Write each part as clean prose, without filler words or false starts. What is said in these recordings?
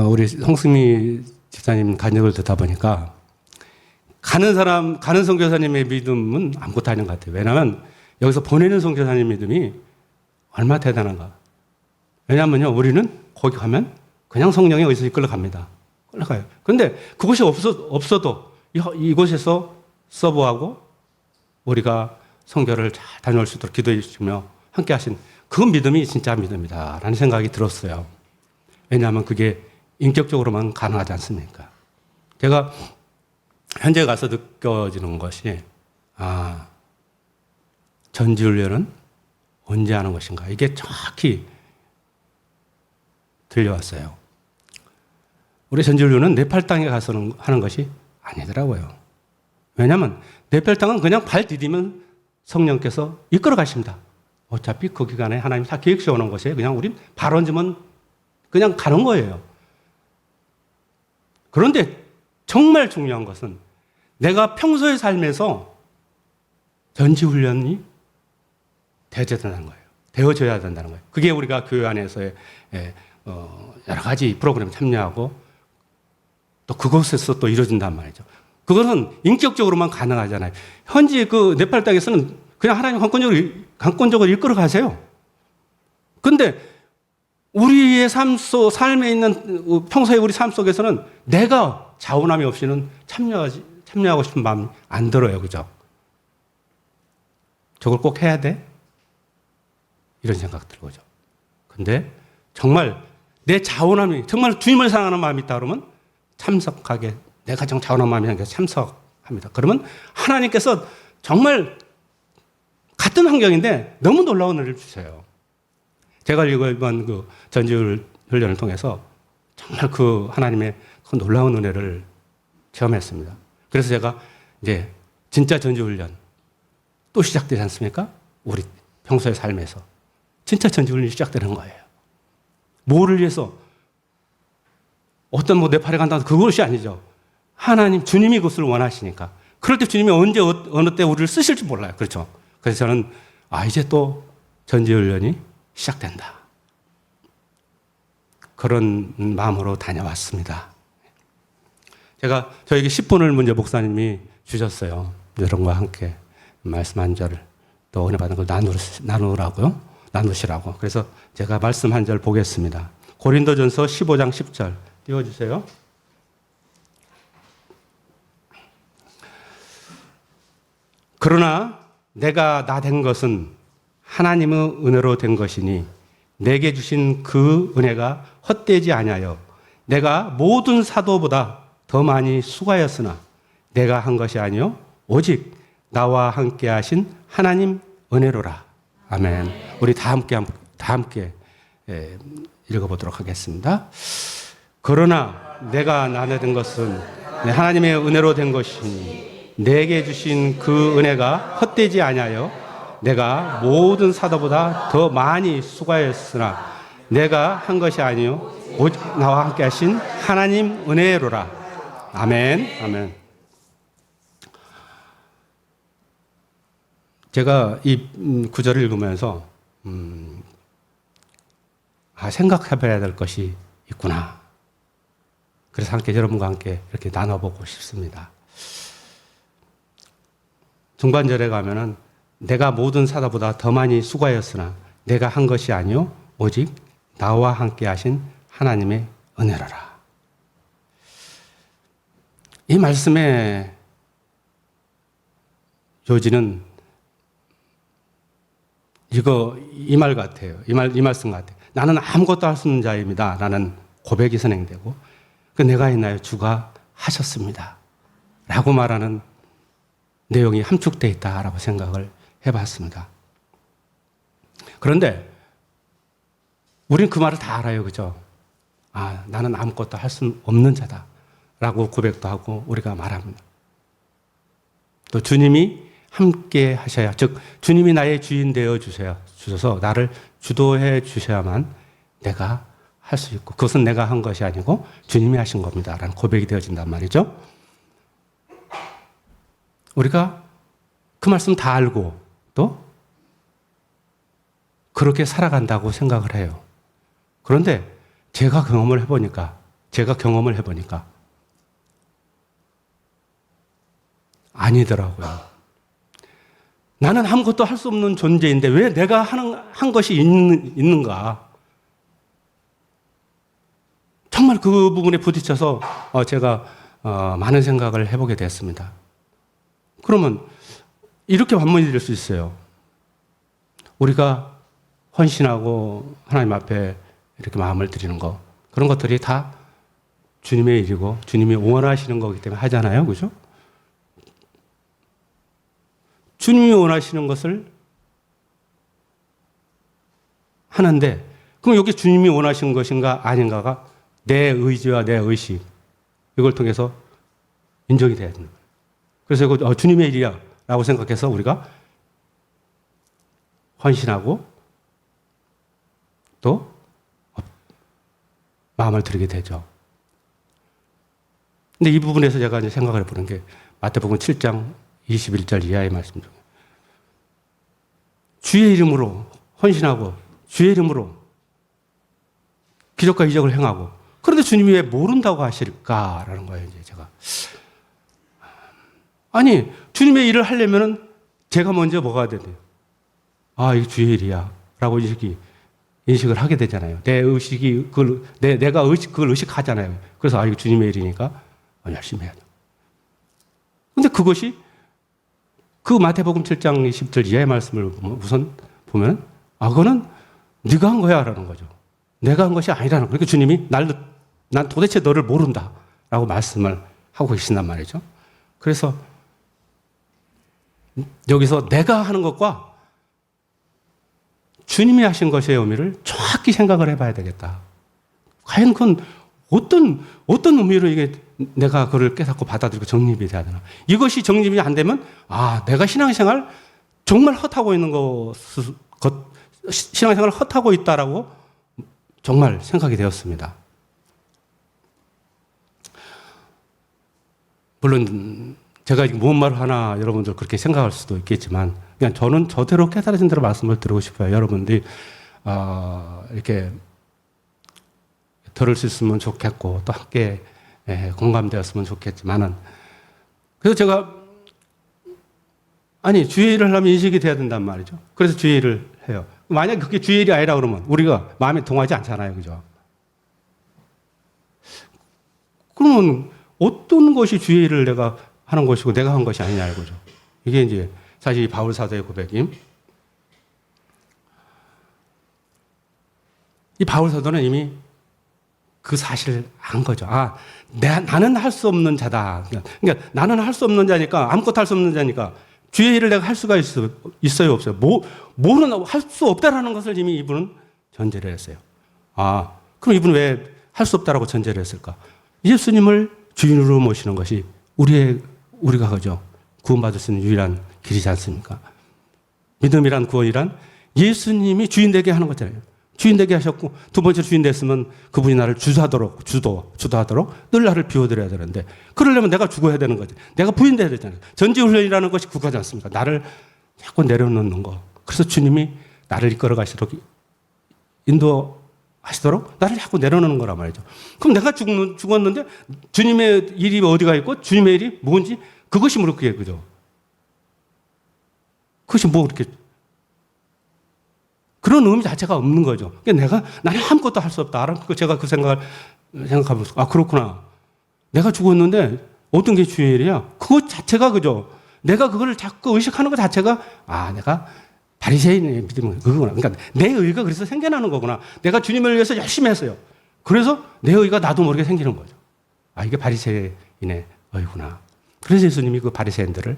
우리 홍승미 집사님 간증을 듣다 보니까 가는 선교사님의 믿음은 아무것도 아닌 것 같아요. 왜냐하면 여기서 보내는 선교사님 믿음이 얼마나 대단한가. 왜냐하면요, 우리는 거기 가면 그냥 성령이 어디서 이끌러갑니다. 끌러가요. 그런데 그곳이 없어도 이곳에서 서브하고 우리가 선교를 잘 다녀올 수 있도록 기도해 주시며 함께 하신 그 믿음이 진짜 믿음이다라는 생각이 들었어요. 왜냐하면 그게 인격적으로만 가능하지 않습니까? 제가 현재 가서 느껴지는 것이 전지훈련은 언제 하는 것인가, 이게 정확히 들려왔어요. 우리 전지훈련은 네팔 땅에 가서는 하는 것이 아니더라고요. 왜냐하면 네팔 땅은 그냥 발 디디면 성령께서 이끌어 가십니다. 어차피 그 기간에 하나님이 다 계획 세워놓은 것이에요. 그냥 우린 발 얹으면 그냥 가는 거예요. 그런데 정말 중요한 것은 내가 평소의 삶에서 전지훈련이 되어져야 된다는 거예요. 그게 우리가 교회 안에서의 여러 가지 프로그램 참여하고 또 그곳에서 또 이루어진단 말이죠. 그것은 인격적으로만 가능하잖아요. 현지 그 네팔 땅에서는 그냥 하나님 강권적으로 이끌어 가세요. 근데 우리의 삶에 있는 평소에 우리 삶 속에서는 내가 자원함이 없이는 참여하고 싶은 마음이 안 들어요. 그죠? 저걸 꼭 해야 돼? 이런 생각 들고죠. 근데 정말 내 자원함이, 정말 주님을 사랑하는 마음이 있다 그러면 참석하게, 내가 정 자원한 마음이 아니라 참석합니다. 그러면 하나님께서 정말 같은 환경인데 너무 놀라운 은혜를 주세요. 제가 이번 그 전지훈련을 통해서 정말 그 하나님의 그 놀라운 은혜를 체험했습니다. 그래서 제가 이제 진짜 전지훈련 또 시작되지 않습니까? 우리 평소의 삶에서 진짜 전지훈련이 시작되는 거예요. 뭐를 위해서? 어떤 네팔에 간다는 그것이 아니죠. 하나님, 주님이 그것을 원하시니까. 그럴 때 주님이 언제 어느 때 우리를 쓰실지 몰라요. 그렇죠? 그래서 저는 이제 또 전지훈련이 시작된다. 그런 마음으로 다녀왔습니다. 제가 저에게 10분을 먼저 목사님이 주셨어요. 여러분과 함께 말씀 한 절을 또 은혜 받은 걸 나누시라고. 그래서 제가 말씀 한 절 보겠습니다. 고린도전서 15장 10절 띄워주세요. 그러나 내가 나 된 것은 하나님의 은혜로 된 것이니 내게 주신 그 은혜가 헛되지 아니하여 내가 모든 사도보다 더 많이 수고하였으나 내가 한 것이 아니요 오직 나와 함께 하신 하나님 은혜로라. 아멘. 우리 다 함께 읽어보도록 하겠습니다. 그러나 내가 나눠 된 것은 하나님의 은혜로 된 것이니 내게 주신 그 은혜가 헛되지 아니하여 내가 모든 사도보다 더 많이 수고하였으나 내가 한 것이 아니요 오직 나와 함께 하신 하나님 은혜로라. 아멘. 아멘. 제가 이 구절을 읽으면서 생각해봐야 될 것이 있구나. 그래서 함께 여러분과 함께 이렇게 나눠보고 싶습니다. 중반절에 가면은 내가 모든 사도보다 더 많이 수고하였으나 내가 한 것이 아니요 오직 나와 함께 하신 하나님의 은혜로라. 이 말씀의 요지는 이 말 같아요. 이 말씀 같아요. 나는 아무것도 할 수 없는 자입니다. 라는 고백이 선행되고 내가 했나요? 주가 하셨습니다. 라고 말하는 내용이 함축되어 있다라고 생각을 해봤습니다. 그런데 우린 그 말을 다 알아요. 그죠? 나는 아무것도 할 수 없는 자다 라고 고백도 하고 우리가 말합니다. 또 주님이 함께 하셔야, 즉 주님이 나의 주인 되어 주셔서 나를 주도해 주셔야만 내가 할 수 있고, 그것은 내가 한 것이 아니고 주님이 하신 겁니다 라는 고백이 되어진단 말이죠. 우리가 그 말씀 다 알고 또 그렇게 살아간다고 생각을 해요. 그런데 제가 경험을 해보니까 제가 경험을 해보니까 아니더라고요. 나는 아무것도 할 수 없는 존재인데 왜 내가 한 것이 있는가? 정말 그 부분에 부딪혀서 제가 많은 생각을 해보게 됐습니다. 그러면 이렇게 반문이 될 수 있어요. 우리가 헌신하고 하나님 앞에 이렇게 마음을 드리는 거, 그런 것들이 다 주님의 일이고 주님이 원하시는 거기 때문에 하잖아요. 그죠? 주님이 원하시는 것을 하는데, 그럼 여기 주님이 원하시는 것인가 아닌가가 내 의지와 내 의식, 이걸 통해서 인정이 돼야 되는 거예요. 그래서 이거 주님의 일이야 라고 생각해서 우리가 헌신하고 또 마음을 드리게 되죠. 근데 이 부분에서 제가 이제 생각을 해보는 게 마태복음 7장 21절 이하의 말씀 중에 주의 이름으로 헌신하고 주의 이름으로 기적과 이적을 행하고, 그런데 주님이 왜 모른다고 하실까라는 거예요. 이제 제가 아니 주님의 일을 하려면은 제가 먼저 뭐가 돼야 돼요? 아, 이게 주의 일이야 라고 인식을 하게 되잖아요. 내 의식이 내가 그걸 의식하잖아요. 그래서 이거 주님의 일이니까 열심히 해야 돼. 근데 그것이 그 마태복음 7장 20절 이하의 말씀을 우선 보면 그거는 네가 한 거야 라는 거죠. 내가 한 것이 아니라는 거예요. 그러니까 주님이 난 도대체 너를 모른다 라고 말씀을 하고 계신단 말이죠. 그래서 여기서 내가 하는 것과 주님이 하신 것의 의미를 정확히 생각을 해봐야 되겠다. 과연 그건 어떤 의미로 이게 내가 그걸 깨닫고 받아들이고 정립이 돼야 되나. 이것이 정립이 안 되면 내가 신앙생활 정말 헛하고 있는 신앙생활을 헛하고 있다라고 정말 생각이 되었습니다. 물론 제가 무슨 말을 하나 여러분들 그렇게 생각할 수도 있겠지만, 그냥 저는 저대로 깨달아진 대로 말씀을 드리고 싶어요. 여러분들이 이렇게 들을 수 있으면 좋겠고 또 함께 공감되었으면 좋겠지만은, 그래서 제가 주의 일을 하려면 인식이 돼야 된단 말이죠. 그래서 주의 일을 해요. 만약 그게 주의 일이 아니라 그러면 우리가 마음에 동하지 않잖아요. 그죠? 그러면 어떤 것이 주의 일을 내가 하는 것이고 내가 한 것이 아니냐 이거죠. 이게 이제 사실 이 바울 사도의 고백임. 이 바울 사도는 이미 그 사실을 안 거죠. 나는 할 수 없는 자다. 그러니까 나는 할 수 없는 자니까, 아무것도 할 수 없는 자니까 주의 일을 내가 할 수가 있어요, 없어요? 뭐는 할 수 없다라는 것을 이미 이분은 전제를 했어요. 그럼 이분은 왜 할 수 없다라고 전제를 했을까? 예수님을 주인으로 모시는 것이 우리가 그죠? 구원받을 수 있는 유일한 길이지 않습니까? 믿음이란 구원이란 예수님이 주인 되게 하는 거잖아요. 주인 되게 하셨고, 두 번째 주인 됐으면 그분이 나를 주도하도록 늘 나를 비워드려야 되는데, 그러려면 내가 죽어야 되는 거지. 내가 부인돼야 되잖아요. 전지훈련이라는 것이 그거지 않습니까? 나를 자꾸 내려놓는 거. 그래서 주님이 나를 이끌어 가시도록, 인도하시도록 나를 자꾸 내려놓는 거란 말이죠. 그럼 내가 죽었는데 주님의 일이 어디가 있고 주님의 일이 뭔지, 그것이 그게 그죠? 그것이 그렇게 그런 의미 자체가 없는 거죠. 그러니까 나는 아무것도 할 수 없다. 제가 그 생각을 생각하면서, 그렇구나. 내가 죽었는데 어떤 게 주의 일이야? 그것 자체가 그죠? 내가 그걸 자꾸 의식하는 것 자체가, 내가 바리새인의 믿음은 그거구나. 그러니까 내 의가 그래서 생겨나는 거구나. 내가 주님을 위해서 열심히 했어요. 그래서 내 의가 나도 모르게 생기는 거죠. 이게 바리새인의 의구나. 그래서 예수님이 그 바리새인들을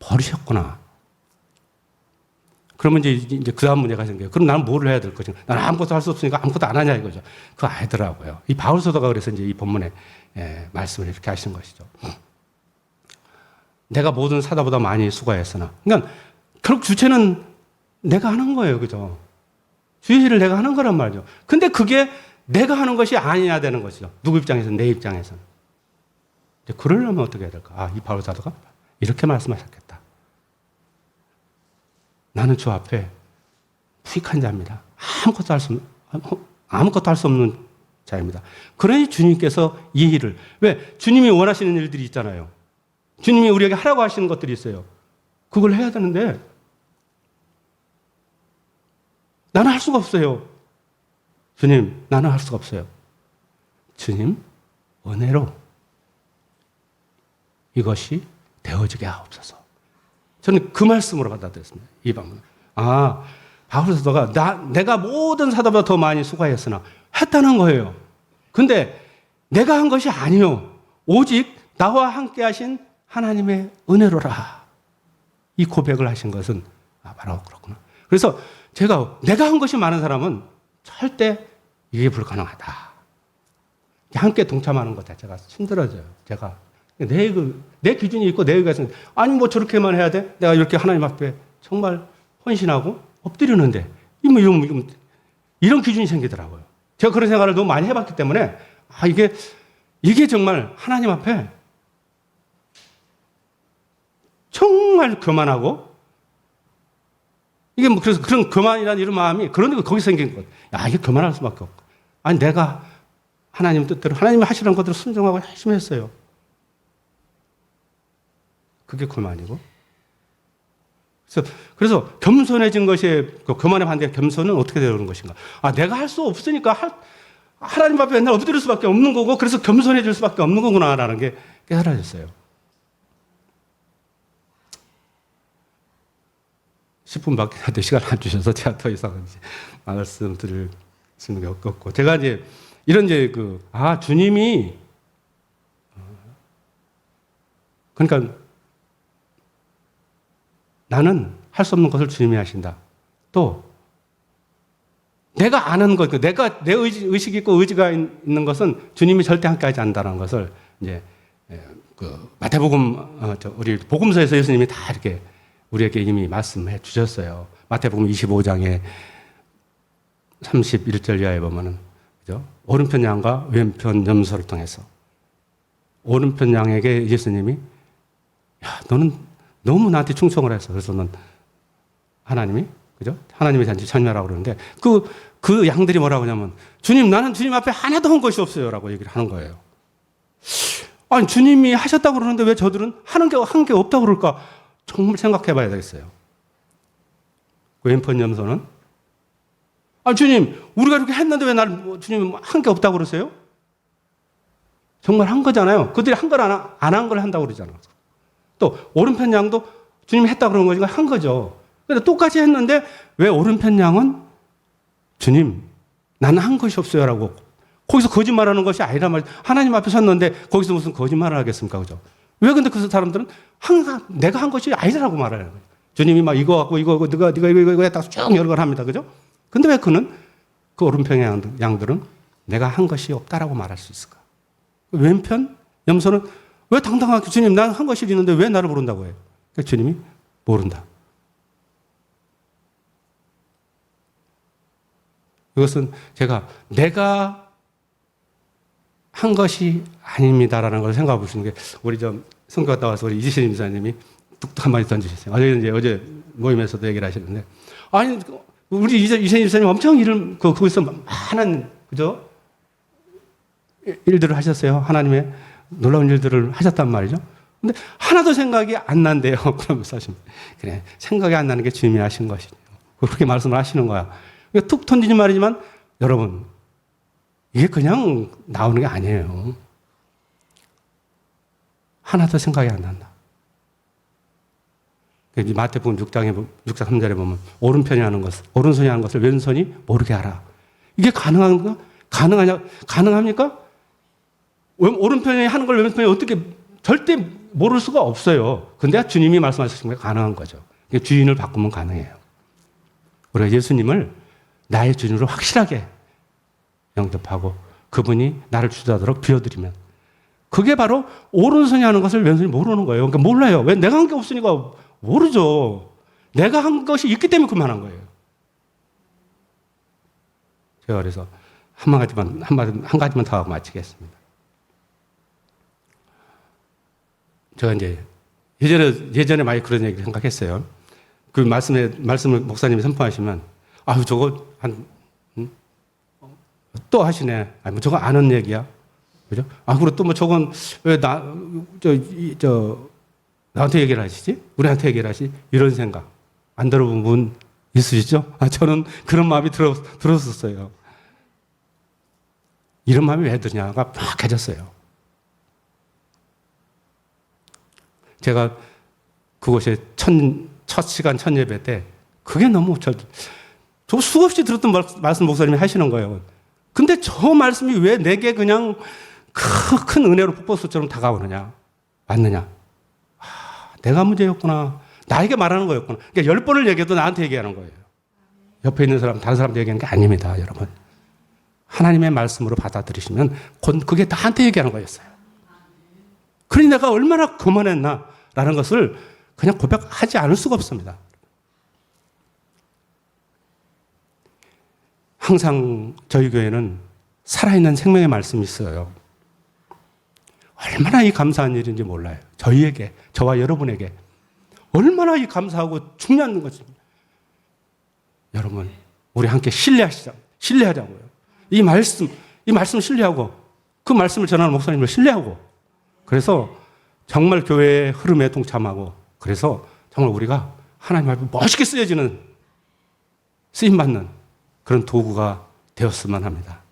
버리셨구나. 그러면 이제 그 다음 문제가 생겨요. 그럼 나는 뭐를 해야 될 것인가? 나는 아무것도 할 수 없으니까 아무것도 안 하냐 이거죠. 그거 아니더라고요. 이 바울 사도가 그래서 이제 이 본문에 말씀을 이렇게 하신 것이죠. 내가 모든 사도보다 많이 수고했으나. 그러니까 결국 주체는 내가 하는 거예요. 그죠? 주의 일을 내가 하는 거란 말이죠. 근데 그게 내가 하는 것이 아니냐 되는 것이죠. 누구 입장에서는, 내 입장에서는. 그러려면 어떻게 해야 될까? 이 바울 사도가 이렇게 말씀하셨겠다. 나는 주 앞에 부익한 자입니다. 아무것도 할 수 없는 자입니다. 그러니 주님께서 이 일을, 왜? 주님이 원하시는 일들이 있잖아요. 주님이 우리에게 하라고 하시는 것들이 있어요. 그걸 해야 되는데 나는 할 수가 없어요. 주님, 나는 할 수가 없어요. 주님, 은혜로 이것이 되어지게 하옵소서. 저는 그 말씀으로 받아들였습니다. 이 방문. 아, 바울 사도가 내가 모든 사도보다 더 많이 수고하였으나 했다는 거예요. 근데 내가 한 것이 아니요. 오직 나와 함께 하신 하나님의 은혜로라. 이 고백을 하신 것은 바로 그렇구나. 그래서 내가 한 것이 많은 사람은 절대 이게 불가능하다. 함께 동참하는 것 자체가 힘들어져요. 내 기준이 있고 내 의가 있으면, 아니, 뭐 저렇게만 해야 돼? 내가 이렇게 하나님 앞에 정말 헌신하고 엎드리는데, 이런 기준이 생기더라고요. 제가 그런 생각을 너무 많이 해봤기 때문에, 이게 정말 하나님 앞에 정말 교만하고, 이게 뭐 그래서 그런 교만이라는 이런 마음이 그런 거기서 생긴 것. 이게 교만할 수밖에 없고. 아니, 내가 하나님 뜻대로, 하나님이 하시는 것들을 순종하고 열심히 했어요. 그게 교만이고. 그래서 겸손해진 것이, 교만의 반대 겸손은 어떻게 되는 것인가? 내가 할 수 없으니까 하나님 앞에 맨날 엎드릴 수밖에 없는 거고, 그래서 겸손해질 수밖에 없는 거구나라는 게 깨달아졌어요. 10분밖에 안 돼 시간 안 주셔서 제가 더 이상 말씀드릴 수는 없고, 제가 이제 주님이, 그러니까 나는 할 수 없는 것을 주님이 하신다. 또 내가 아는 것, 내가 내 의식 있고 의지가 있는 것은 주님이 절대 함께하지 않는다는 것을 이제 마태복음 우리 복음서에서 예수님이 다 이렇게 우리에게 이미 말씀해 주셨어요. 마태복음 25장에 31절 이하에 보면은, 그죠? 오른편 양과 왼편 염소를 통해서 오른편 양에게 예수님이, 너는 너무 나한테 충성을 했어. 그래서 넌 하나님이, 그죠? 하나님의 잔치 참여하라고 그러는데, 그 양들이 뭐라고 하냐면, 주님, 나는 주님 앞에 하나도 한 것이 없어요. 라고 얘기를 하는 거예요. 아니, 주님이 하셨다고 그러는데 왜 저들은 한 게 없다고 그럴까? 정말 생각해 봐야 되겠어요. 왼편 염소는, 주님, 우리가 이렇게 했는데 왜 주님 한 게 없다고 그러세요? 정말 한 거잖아요. 그들이 한 걸 안 한 걸 한다고 그러잖아요. 또, 오른편 양도 주님이 했다고 그런 거니까 한 거죠. 근데 똑같이 했는데 왜 오른편 양은 주님, 나는 한 것이 없어요. 라고. 거기서 거짓말하는 것이 아니란 말이에요. 하나님 앞에 섰는데 거기서 무슨 거짓말을 하겠습니까? 그죠? 왜 근데 그 사람들은 항상 내가 한 것이 아니라고 말하는 거예요. 주님이 막 이거 갖고 이거 네가 이거 했다고 쭉 여러 걸 합니다. 그죠? 근데 왜 그는 그 오른편 양들은 내가 한 것이 없다라고 말할 수 있을까? 왼편 염소는 왜 당당하게 주님 난 한 것이 있는데 왜 나를 모른다고 해요? 그러니까 주님이 모른다. 이것은 내가 한 것이 아닙니다라는 걸 생각해 보시는 게, 우리 성교 갔다 와서 우리 이지신 임사님이 뚝뚝 한마디 던지셨어요. 어제 모임에서도 얘기를 하시는데, 아니, 우리 이지신 임사님 엄청 거기서 많은, 그죠? 일들을 하셨어요. 하나님의 놀라운 일들을 하셨단 말이죠. 근데 하나도 생각이 안 난대요. 그러면서 하시면, 그래, 생각이 안 나는 게 주님이 하신 것이에요. 그렇게 말씀을 하시는 거야. 툭 던지는 말이지만, 여러분, 이게 그냥 나오는 게 아니에요. 하나도 생각이 안 난다. 마태복음 6장 3절에 보면, 오른편이 하는 것을, 오른손이 하는 것을 왼손이 모르게 하라. 이게 가능한가? 가능합니까? 오른편이 하는 걸 왼편이 어떻게, 절대 모를 수가 없어요. 근데 주님이 말씀하신 게 가능한 거죠. 주인을 바꾸면 가능해요. 우리가 예수님을 나의 주인으로 확실하게 영접하고 그분이 나를 주도하도록 비워드리면, 그게 바로 오른손이 하는 것을 왼손이 모르는 거예요. 그러니까 몰라요. 왜? 내가 한 게 없으니까 모르죠. 내가 한 것이 있기 때문에 그만한 거예요. 제가 그래서 한 가지만 더 하고 마치겠습니다. 제가 이제 예전에 많이 그런 얘기를 생각했어요. 그 말씀을 목사님이 선포하시면, 저거 또 하시네. 아니, 뭐 저거 아는 얘기야. 그죠? 아, 그리고 또 뭐 저건 왜 나한테 얘기를 하시지? 우리한테 얘기를 하시? 이런 생각. 안 들어본 분 있으시죠? 아, 저는 그런 마음이 들었었어요. 이런 마음이 왜 드냐가 막 해졌어요. 제가 그곳에 첫 시간 첫 예배 때 그게 너무 저 수없이 들었던 말씀 목사님이 하시는 거예요. 근데 저 말씀이 왜 내게 그냥 큰 은혜로 폭포수처럼 다가오느냐? 맞느냐? 내가 문제였구나. 나에게 말하는 거였구나. 그러니까 10번을 얘기해도 나한테 얘기하는 거예요. 옆에 있는 사람, 다른 사람한테 얘기하는 게 아닙니다, 여러분. 하나님의 말씀으로 받아들이시면 그게 나한테 얘기하는 거였어요. 그러니 내가 얼마나 거만했나라는 것을 그냥 고백하지 않을 수가 없습니다. 항상 저희 교회는 살아있는 생명의 말씀이 있어요. 얼마나 이 감사한 일인지 몰라요. 저희에게, 저와 여러분에게 얼마나 이 감사하고 중요한 것입니다. 여러분, 우리 함께 신뢰하자고요. 이 말씀 신뢰하고 그 말씀을 전하는 목사님을 신뢰하고 그래서 정말 교회의 흐름에 동참하고 그래서 정말 우리가 하나님 앞에 멋있게 쓰임받는 그런 도구가 되었으면 합니다.